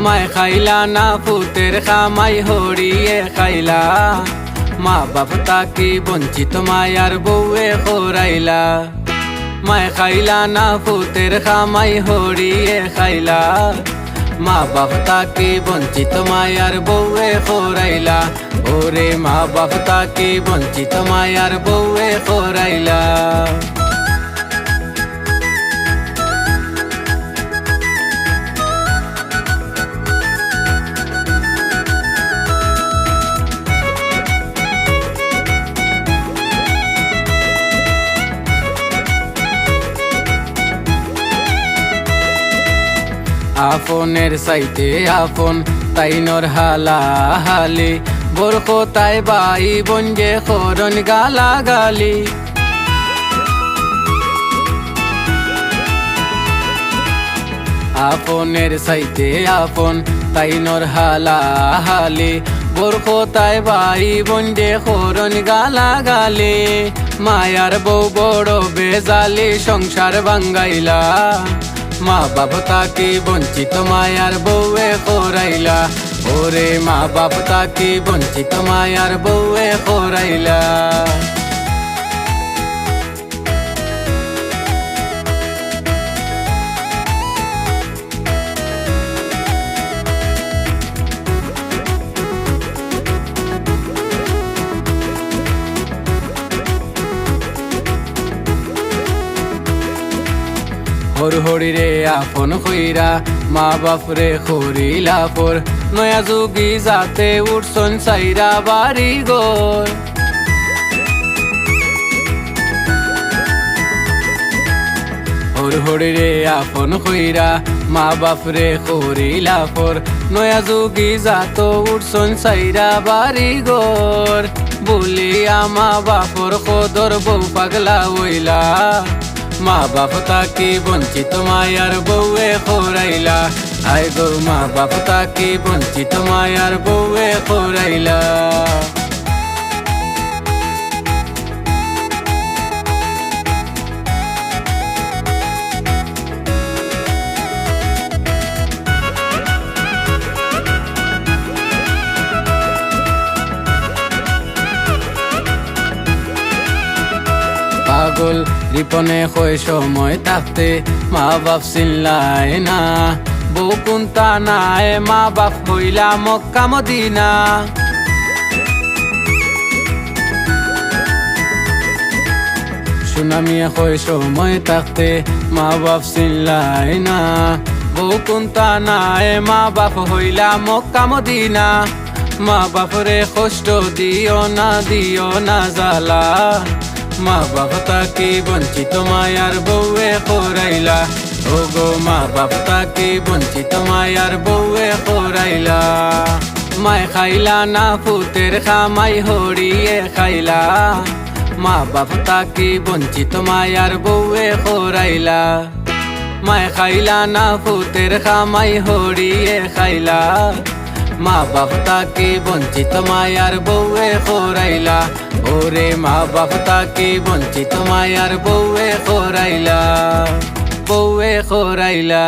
মায় খাইলা না ফুতের খামাই হরিয়ে খাইলা, মা বাপ তাকি বঞ্চিত মায়ার বউয়ে খোরাইলা। মায় খাইলা না ফুতের খামাই হরিয়ে খাইলা, মা বাপ তাকি বঞ্চিত মায়ার বউয়ে খোরাইলা। ওরে মা বাপ তাকি বঞ্চিত মায়ার বউয়ে খোরাইলা। আপনের সাইতে আপন তাইনর হালা হালি, বরখ তাই বাই বঞ্জে খরন গালা গালি। আপনের সাইতে আপন তাইনর হালা হালি, বরখ তাই বাই বঞ্জে খরন গালা গালি। মায়ার বউ বড় বেজালি সংসার ভাঙ্গাইলা, মা বাপ তাকি বঞ্চিত মায়ার বউয়ে খোরাইলা। ওরে মা বাপ তাকি বঞ্চিত মায়ার বউয়ে খোরাইলা। হর হরি রে আপন খইরা, মা বাপ রে খরিলা পর। নয়া যুগি যাতে উঠছন সাইরা বাড়ি ঘর। হর হরি রে আপন খইরা, মা বাপ রে খরিলা পর। নয়া যুগি যাত উঠছন সাইরা বাড়ি ঘর। বলিয়া মা বাপর কদর বউ পাগলা হইলা, মা বাপ তাকি বঞ্চিত মায়ার বউয়ে খোরাইলা। আয় গো মা বাপ তাকি বঞ্চিত মায়ার বউয়ে খোরাইলা। পাগল রিপনে কয় সময় থাকতে মা বাপ চিনলাই না। বউ কুন্তা নাই মা বাপ হইলা মক্কা মদিনা। সুনামিয়া কয় সময় থাকতে মা বাপ চিনলাই না। বউ কুন্তা নাই মা বাপ হইলা মক্কা মদিনা। মা বাপরে কষ্ট দিও না জ্বালা, মা বাপ তাকি বঞ্চিত মায়ার বউয়ে খোরাইলা। ও গো মা বাপ তাকি বঞ্চিত মায়ার বউয়ে খোরাইলা। মায় খাইলা না ফুতের খামাই হরিয়ে খাইলা, মা বাপ তাকি বঞ্চিত মায়ার বউয়ে খোরাইলা। মায় খাইলা না ফুতের খামাই হরিয়ে খাইলা, মা বাপ তাকি বঞ্চিত মায়ার বউয়ে খোরাইলা। ওরে মা বাপ তাকি বঞ্চিত মায়ার বউয়ে খোরাইলা, বউয়ে খোরাইলা।